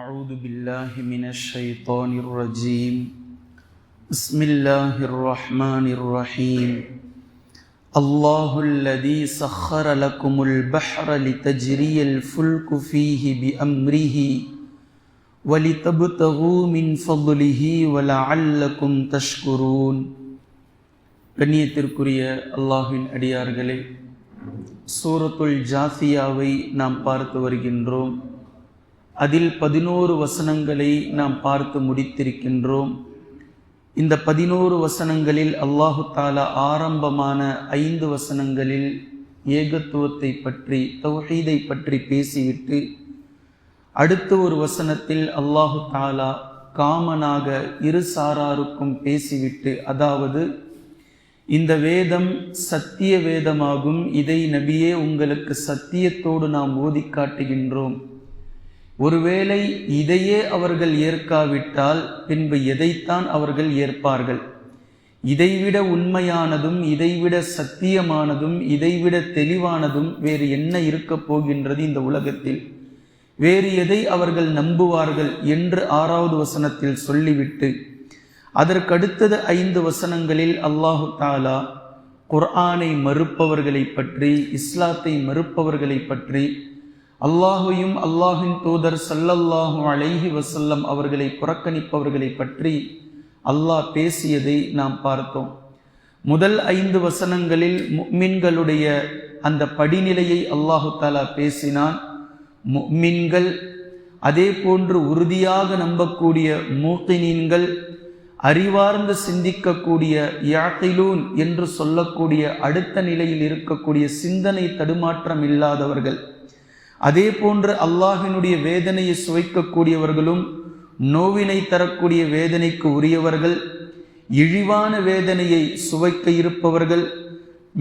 أعوذ بالله من الشيطان الرجيم بسم الله الرحمن الرحيم الله الذي سخر لكم البحر لتجري الفلك فيه بأمره ولتبتغوا من فضله ولعلكم تشكرون. கண்ணியத்திற்குரிய அல்லாஹ்வின் அடியார்களே, சூரத்துல் ஜாசியாவை நாம் பார்த்து வருகின்றோம். அதில் 11 வசனங்களை நாம் பார்த்து முடித்திருக்கின்றோம். இந்த 11 வசனங்களில் அல்லாஹு தாலா ஆரம்பமான 5 வசனங்களில் ஏகத்துவத்தை பற்றி, தௌஹீதை பற்றி பேசிவிட்டு அடுத்த ஒரு வசனத்தில் அல்லாஹு தாலா காமனாக இரு சாராருக்கும் பேசிவிட்டு, அதாவது இந்த வேதம் சத்திய வேதமாகும், இதை நபியே உங்களுக்கு சத்தியத்தோடு நாம் ஓதி காட்டுகின்றோம். ஒருவேளை இதையே அவர்கள் ஏற்காவிட்டால் பின்பு எதைத்தான் அவர்கள் ஏற்பார்கள்? இதைவிட உண்மையானதும் இதைவிட சத்தியமானதும் இதைவிட தெளிவானதும் வேறு என்ன இருக்கப் போகின்றது இந்த உலகத்தில்? வேறு எதை அவர்கள் நம்புவார்கள் என்று 6வது வசனத்தில் சொல்லிவிட்டு அதற்கடுத்தது 5 வசனங்களில் அல்லாஹு தாலா குர்ஆனை மறுப்பவர்களை பற்றி, இஸ்லாத்தை மறுப்பவர்களை பற்றி, அல்லாஹையும் அல்லாஹின் தூதர் ஸல்லல்லாஹு அலைஹி வஸல்லம் அவர்களை புறக்கணிப்பவர்களை பற்றி அல்லாஹ் பேசியதை நாம் பார்த்தோம். முதல் 5 வசனங்களில் முஃமின்களுடைய அந்த படிநிலையை அல்லாஹு தஆலா பேசினான். முஃமின்கள், அதே போன்று உறுதியாக நம்பக்கூடிய மூகினீன்கள், அறிவார்ந்து சிந்திக்கக்கூடிய யாகிலூன் என்று சொல்லக்கூடிய அடுத்த நிலையில் இருக்கக்கூடிய சிந்தனை தடுமாற்றம் இல்லாதவர்கள், அதே போன்று அல்லாஹினுடைய வேதனையை சுவைக்கக்கூடியவர்களும் நோவினை தரக்கூடிய வேதனைக்கு உரியவர்கள், இழிவான வேதனையை சுவைக்க இருப்பவர்கள்,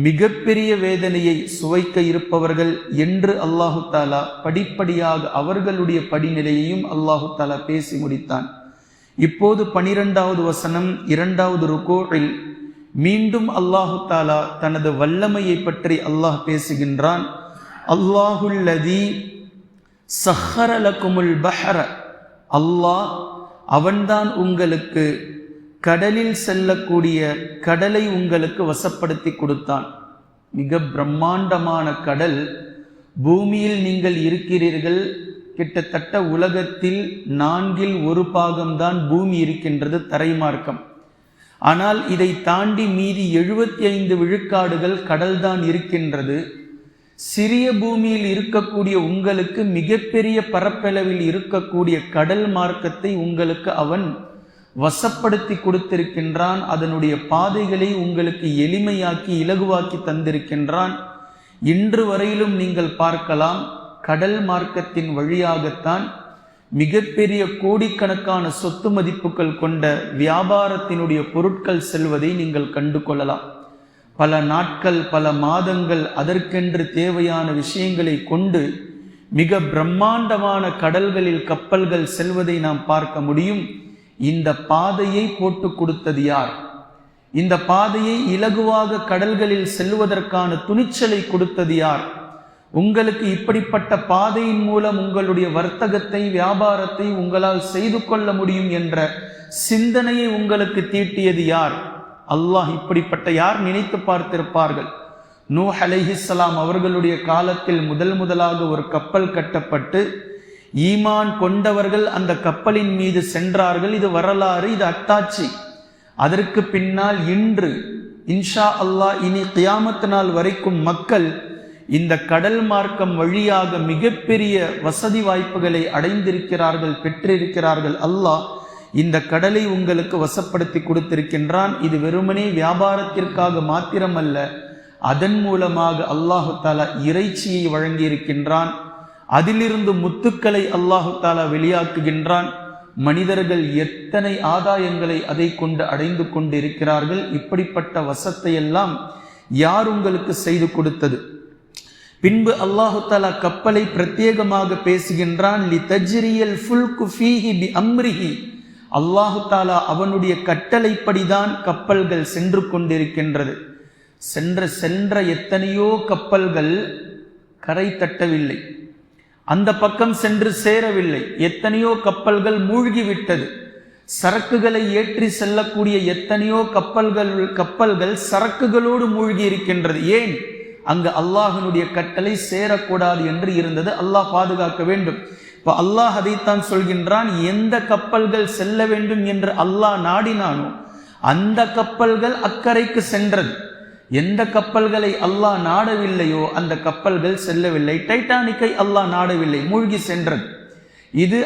மிகப்பெரிய வேதனையை சுவைக்க இருப்பவர்கள் என்று அல்லாஹு தாலா படிப்படியாக அவர்களுடைய படிநிலையையும் அல்லாஹு தாலா பேசி முடித்தான். இப்போது 12வது வசனம் 2வது ருகூஇல் மீண்டும் அல்லாஹு தாலா தனது வல்லமையை பற்றி அல்லாஹ் பேசுகின்றான். அல்லாஹுல்லதி சஹர லக்குமுல் பஹர, அல்லாஹ் அவன்தான் உங்களுக்கு கடலில் செல்லக்கூடிய கடலை உங்களுக்கு வசப்படுத்தி கொடுத்தான். மிக பிரம்மாண்டமான கடல். பூமியில் நீங்கள் இருக்கிறீர்கள், கிட்டத்தட்ட உலகத்தில் 4ல் 1 பாகம்தான் பூமி இருக்கின்றது, தரைமார்க்கம். ஆனால் இதை தாண்டி மீதி 75 விழுக்காடுகள் கடல்தான் இருக்கின்றது. சிறிய பூமியில் இருக்கக்கூடிய உங்களுக்கு மிகப்பெரிய பரப்பளவில் இருக்கக்கூடிய கடல் மார்க்கத்தை உங்களுக்கு அவன் வசப்படுத்தி கொடுத்திருக்கின்றான். அதனுடைய பாதைகளை உங்களுக்கு எளிமையாக்கி இலகுவாக்கி தந்திருக்கின்றான். இன்று வரையிலும் நீங்கள் பார்க்கலாம், கடல் மார்க்கத்தின் வழியாகத்தான் மிகப்பெரிய கோடிக்கணக்கான சொத்து மதிப்புகள் கொண்ட வியாபாரத்தினுடைய பொருட்கள் செல்வதை நீங்கள் கண்டு கொள்ளலாம். பல நாட்கள், பல மாதங்கள் அதற்கென்று தேவையான விஷயங்களை கொண்டு மிக பிரம்மாண்டமான கடல்களில் கப்பல்கள் செல்வதை நாம் பார்க்க முடியும். இந்த பாதையை போட்டு கொடுத்தது யார்? இந்த பாதையை இலகுவாக கடல்களில் செல்வதற்கான துணிச்சலை கொடுத்தது யார்? உங்களுக்கு இப்படிப்பட்ட பாதையின் மூலம் உங்களுடைய வர்த்தகத்தை, வியாபாரத்தை உங்களால் செய்து கொள்ள முடியும் என்ற சிந்தனையை உங்களுக்கு தீட்டியது யார்? அல்லாஹ். இப்படிப்பட்ட யார் நினைத்து பார்த்திருப்பார்கள்? நூஹ் அலைஹிஸ்ஸலாம் அவர்களுடைய காலத்தில் முதலாக ஒரு கப்பல் கட்டப்பட்டு ஈமான் கொண்டவர்கள் அந்த கப்பலின் மீது சென்றார்கள். இது வரலாறு, இது அத்தாட்சி. அதற்கு பின்னால் இன்று இன்ஷா அல்லாஹ் இனி கியாமத் நாள் வரைக்கும் மக்கள் இந்த கடல் மார்க்கம் வழியாக மிகப்பெரிய வசதி வாய்ப்புகளை அடைந்திருக்கிறார்கள், பெற்றிருக்கிறார்கள். அல்லாஹ் இந்த கடலை உங்களுக்கு வசப்படுத்தி கொடுத்திருக்கின்றான். இது வெறுமனே வியாபாரத்திற்காக மாத்திரமல்ல, அதன் மூலமாக அல்லாஹு தாலா இறைச்சியை வழங்கி இருக்கின்றான். அதிலிருந்து முத்துக்களை அல்லாஹு தாலா வெளியாக்குகின்றான். மனிதர்கள் எத்தனை ஆதாயங்களை அதை கொண்டு அடைந்து கொண்டு இருக்கிறார்கள். இப்படிப்பட்ட வசத்தை எல்லாம் யார் உங்களுக்கு செய்து கொடுத்தது? பின்பு அல்லாஹு தாலா கப்பலை பிரத்யேகமாக பேசுகின்றான். லிதஜ்ரியல் ஃபுல்கு ஃபீஹி பிஅம்ரிஹி, அல்லாஹு தாலா அவனுடைய கட்டளைப்படிதான் கப்பல்கள் சென்று கொண்டிருக்கின்றது. சென்ற எத்தனையோ கப்பல்கள் கரை தட்டவில்லை. அந்த பக்கம் சென்று சேரவில்லை. எத்தனையோ கப்பல்கள் மூழ்கிவிட்டது. சரக்குகளை ஏற்றி செல்லக்கூடிய எத்தனையோ கப்பல்கள் சரக்குகளோடு மூழ்கி இருக்கின்றது. ஏன்? அங்கு அல்லாஹ்வினுடைய கட்டளை சேரக்கூடாது என்று இருந்தது. அல்லாஹ் பாதுகாக்க வேண்டும். இப்ப அல்லாஹ் அதைத்தான் சொல்கின்றான், எந்த கப்பல்கள் செல்ல வேண்டும் என்று அல்லாஹ் நாடினானோ அந்த கப்பல்கள் அக்கறைக்கு சென்றது. எந்த கப்பல்களை அல்லாஹ் நாடவில்லையோ அந்த கப்பல்கள் செல்லவில்லை. டைட்டானிக்கை அல்லாஹ் நாடவில்லை, மூழ்கி சென்றது. இது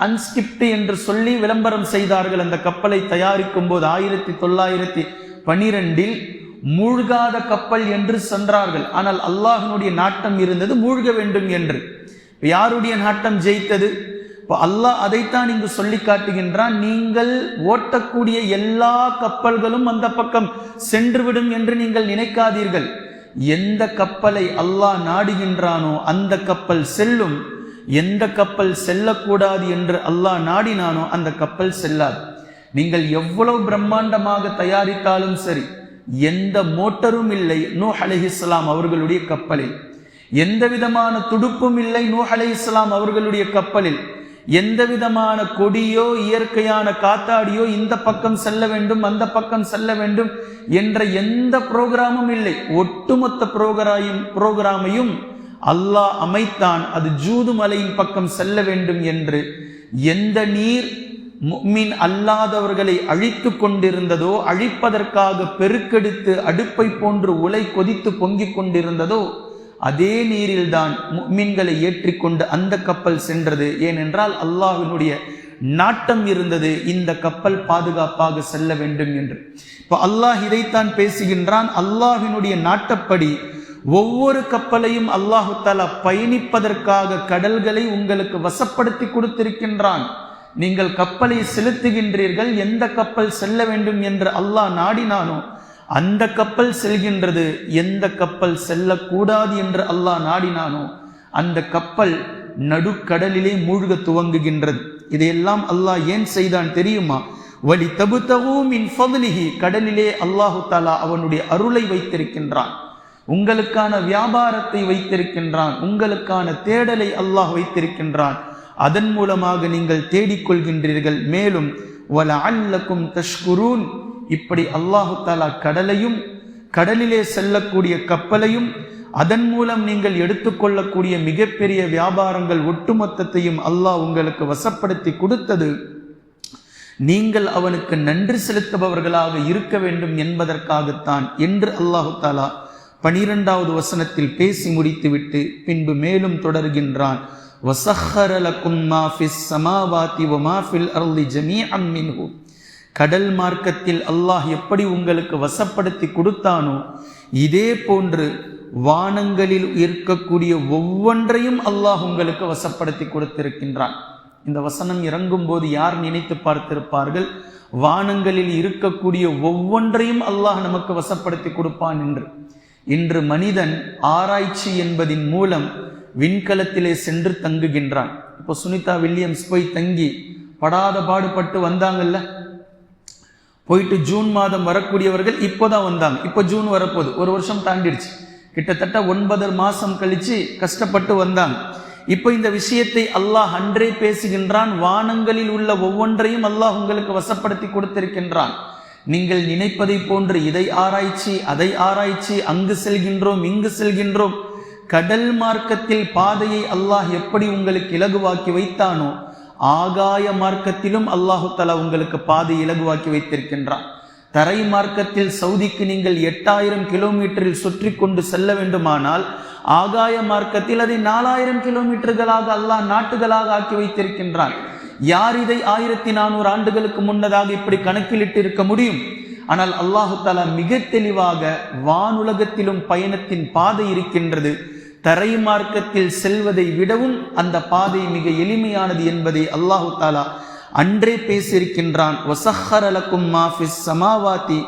அன்ஸ்கிப்ட் என்று சொல்லி விளம்பரம் செய்தார்கள். அந்த கப்பலை தயாரிக்கும் போது 1912 மூழ்காத கப்பல் என்று சென்றார்கள். ஆனால் அல்லாஹ்வினுடைய நாட்டம் இருந்தது மூழ்க வேண்டும் என்று. யாருடைய நாட்டம் ஜெயித்தது? அல்லாஹ் அதைத்தான் இங்கு சொல்லி காட்டுகின்றான், நீங்கள் ஓட்டக்கூடிய எல்லா கப்பல்களும் அந்த பக்கம் சென்றுவிடும் என்று நீங்கள் நினைக்காதீர்கள். எந்த கப்பலை அல்லாஹ் நாடுகின்றானோ அந்த கப்பல் செல்லும். எந்த கப்பல் செல்லக்கூடாது என்று அல்லாஹ் நாடினானோ அந்த கப்பல் செல்லாது. நீங்கள் எவ்வளவு பிரம்மாண்டமாக தயாரித்தாலும் சரி, எந்த மோட்டரும் இல்லை நூஹ் அலைஹிஸ்ஸலாம் அவர்களுடைய கப்பலில். எந்த விதமான துடுப்பும் இல்லை நூஹ் அலைஹிஸ்ஸலாம் அவர்களுடைய கப்பலில். எந்த விதமான கொடியோ இயற்கையான காத்தாடியோ இந்த பக்கம் செல்ல வேண்டும் அந்த பக்கம் செல்ல வேண்டும் என்ற எந்த புரோகிராமும் இல்லை. ஒட்டுமொத்த புரோகிராமையும் அல்லாஹ் அமைத்தான். அது ஜூது மலையின் பக்கம் செல்ல வேண்டும் என்று. எந்த நீர் முஃமின் அல்லாதவர்களை அழித்து கொண்டிருந்ததோ, அழிப்பதற்காக பெருக்கெடுத்து அடுப்பை போன்று உலை கொதித்து பொங்கிக் கொண்டிருந்ததோ, அதே நீரில்தான் முஃமின்களை ஏற்றிக்கொண்டு அந்த கப்பல் சென்றது. ஏனென்றால் அல்லாஹ்வினுடைய நாட்டம் இருந்தது, இந்த கப்பல் பாதுகாப்பாக செல்ல வேண்டும் என்று. இப்போ அல்லாஹ் இதைத்தான் பேசுகின்றான். அல்லாஹ்வினுடைய நாட்டப்படி ஒவ்வொரு கப்பலையும் அல்லாஹு தஆலா பயணிப்பதற்காக கடல்களை உங்களுக்கு வசப்படுத்தி கொடுத்திருக்கின்றான். நீங்கள் கப்பலை செலுத்துகின்றீர்கள். எந்த கப்பல் செல்ல வேண்டும் என்று அல்லாஹ் நாடினானோ அந்த கப்பல் செல்கின்றது. எந்த கப்பல் செல்லக்கூடாது என்று அல்லாஹ் நாடினானோ அந்த கப்பல் நடுக்கடலிலே மூழ்க துவங்குகின்றது. இதையெல்லாம் அல்லாஹ் ஏன் செய்தான் தெரியுமா? வலி தபுதகு மின் ஃபத்லிஹி, கடலிலே அல்லாஹு தஆலா அவனுடைய அருளை வைத்திருக்கின்றான். உங்களுக்கான வியாபாரத்தை வைத்திருக்கின்றான். உங்களுக்கான தேடலை அல்லாஹ் வைத்திருக்கின்றான். அதன் மூலமாக நீங்கள் தேடிக்கொள்கின்றீர்கள். மேலும் வலஅல்லக்கும் தஷ்குரூன், இப்படி அல்லாஹு தஆலா கடலையும் கடலிலே செல்லக்கூடிய கப்பலையும் அதன் மூலம் நீங்கள் எடுத்துக்கொள்ளக்கூடிய மிகப்பெரிய வியாபாரங்கள் ஒட்டுமொத்தத்தையும் அல்லாஹ் உங்களுக்கு வசப்படுத்தி கொடுத்தது நீங்கள் அவனுக்கு நன்றி செலுத்துபவர்களாக இருக்க வேண்டும் என்பதற்காகத்தான் என்று அல்லாஹு தஆலா 12வது வசனத்தில் பேசி முடித்துவிட்டு பின்பு மேலும் தொடர்கின்றான். வஸஹர லக்கும் மா ஃபிஸ் ஸமாவாதி வ மா ஃபில் அர்தி ஜமீஅன் மின்ஹு, கடல் மார்க்கத்தில் அல்லாஹ் எப்படி உங்களுக்கு வசப்படுத்தி கொடுத்தானோ இதே போன்று வானங்களில் இருக்கக்கூடிய ஒவ்வொன்றையும் அல்லாஹ் உங்களுக்கு வசப்படுத்தி கொடுத்திருக்கின்றான். இந்த வசனம் இறங்கும் போது யார் நினைத்து பார்த்திருப்பார்கள், வானங்களில் இருக்கக்கூடிய ஒவ்வொன்றையும் அல்லாஹ் நமக்கு வசப்படுத்தி கொடுப்பான் என்று. இன்று மனிதன் ஆராய்ச்சி என்பதின் மூலம் விண்கலத்திலே சென்று தங்குகின்றான். இப்போ சுனிதா வில்லியம்ஸ் போய் தங்கி படாத பாடுபட்டு வந்தாங்கல்ல, போயிட்டு ஜூன் மாதம் வரக்கூடியவர்கள் இப்போதான் வந்தாங்க. இப்போ ஜூன் வரப்போகுது, ஒரு வருஷம் தாண்டிடுச்சு. கிட்டத்தட்ட 9 மாசம் கழிச்சு கஷ்டப்பட்டு வந்தாங்க. இப்போ இந்த விஷயத்தை அல்லாஹ் அன்றே பேசுகின்றான். வானங்களில் உள்ள ஒவ்வொன்றையும் அல்லாஹ் உங்களுக்கு வசப்படுத்தி கொடுத்திருக்கின்றான். நீங்கள் நினைப்பதை போன்று இதை ஆராய்ச்சி அதை ஆராய்ச்சி, அங்கு செல்கின்றோம் இங்கு செல்கின்றோம். கடல் மார்க்கத்தில் பாதையை அல்லாஹ் எப்படி உங்களுக்கு இலகுவாக்கி வைத்தானோ ஆகாய மார்க்கத்திலும் அல்லாஹு தஆலா உங்களுக்கு பாதை இலகுவாக்கி வைத்திருக்கின்றான். தரை மார்க்கத்தில் சவுதிக்கு நீங்கள் 8000 கிலோமீட்டரில் சுற்றி கொண்டு செல்ல வேண்டுமானால் ஆகாய மார்க்கத்தில் அதை 4000 கிலோமீட்டர்களாக அல்லாஹ் நாட்டுகளாக ஆக்கி வைத்திருக்கின்றான். யார் இதை 1400 ஆண்டுகளுக்கு முன்னதாக இப்படி கணக்கிலிட்டு இருக்க முடியும்? ஆனால் அல்லாஹு தஆலா மிக தெளிவாக வானுலகத்திலும் பயணத்தின் பாதை இருக்கின்றது. தரை மார்க்கத்தில் செல்வதை விடவும் அந்த பாதை மிக எளிமையானது என்பதை அல்லாஹு தஆலா அன்றே பேசியிருக்கின்றான். வஸஹர லக்கும் மா ஃபிஸ் ஸமாவாதி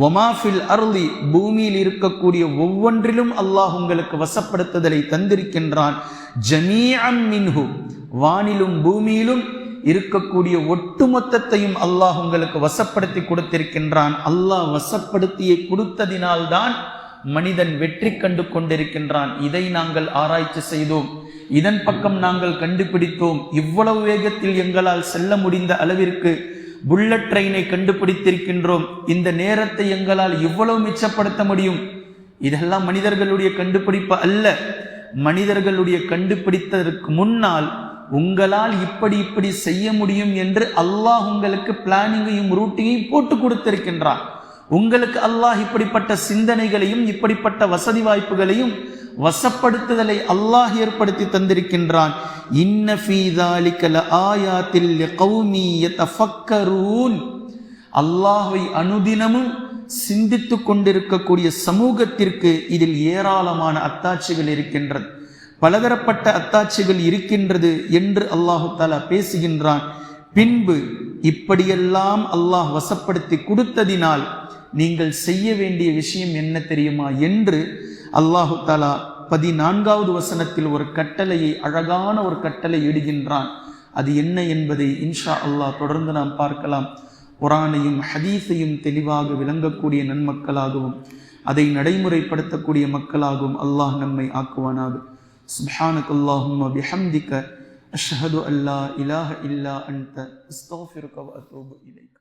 வ மா ஃபில் அர்தி, பூமியில் இருக்கக்கூடிய ஒவ்வொன்றிலும் அல்லாஹ் உங்களுக்கு வசப்படுத்துதலை தந்திருக்கின்றான். ஜமீஅன் மின்ஹு, வானிலும் பூமியிலும் இருக்கக்கூடிய ஒட்டுமொத்தத்தையும் அல்லாஹ் உங்களுக்கு வசப்படுத்தி கொடுத்திருக்கின்றான். அல்லாஹ் வசப்படுத்தியை கொடுத்ததினால்தான் மனிதன் வெற்றி கண்டு கொண்டிருக்கின்றான். இதை நாங்கள் ஆராய்ச்சி செய்தோம், இதன் பக்கம் நாங்கள் கண்டுபிடித்தோம், இவ்வளவு வேகத்தில் எங்களால் செல்ல முடிந்த அளவிற்கு புல்லட் ட்ரெயினை கண்டுபிடித்திருக்கின்றோம், இந்த நேரத்தை எங்களால் இவ்வளவு மிச்சப்படுத்த முடியும். இதெல்லாம் மனிதர்களுடைய கண்டுபிடிப்பு அல்ல. மனிதர்களுடைய கண்டுபிடித்ததற்கு முன்னால் உங்களால் இப்படி இப்படி செய்ய முடியும் என்று அல்லாஹ் உங்களுக்கு பிளானிங்கையும் ரூட்டிங்கையும் போட்டு கொடுத்திருக்கின்றான். உங்களுக்கு அல்லாஹ் இப்படிப்பட்ட சிந்தனைகளையும் இப்படிப்பட்ட வசதி வாய்ப்புகளையும் வசப்படுத்துதலை அல்லாஹ் ஏற்படுத்தி தந்திருக்கின்றான். இன்ன ஃபீ ஸாலிக லஆயாத்தில் லிகௌமி யதஃபக்கரூன். அல்லாஹ்வை அனுதினமும் சிந்தித்து கொண்டிருக்கக்கூடிய சமூகத்திற்கு இதில் ஏராளமான அத்தாட்சிகள் இருக்கின்றது, பலதரப்பட்ட அத்தாட்சிகள் இருக்கின்றது என்று அல்லாஹு தஆலா பேசுகின்றான். பின்பு இப்படியெல்லாம் அல்லாஹ் வசப்படுத்தி கொடுத்ததினால் நீங்கள் செய்ய வேண்டிய விஷயம் என்ன தெரியுமா என்று அல்லாஹு தஆலா 14வது வசனத்தில் ஒரு கட்டளையை, அழகான ஒரு கட்டளை இடுகின்றான். அது என்ன என்பதை இன்ஷா அல்லாஹ் தொடர்ந்து நாம் பார்க்கலாம். குர்ஆனையும் ஹதீஸையும் தெளிவாக விளங்கக்கூடிய நன்மக்களாகவும் அதை நடைமுறைப்படுத்தக்கூடிய மக்களாகவும் அல்லாஹ் நம்மை ஆக்குவானாக. சுப்ஹானக்கல்லாஹும்ம பிஹம்திக அஷ்ஹது அல்லா இலாஹ இல்லா அன்த அஸ்தக்ஃபிருக வ அத்தூபு இலைக்.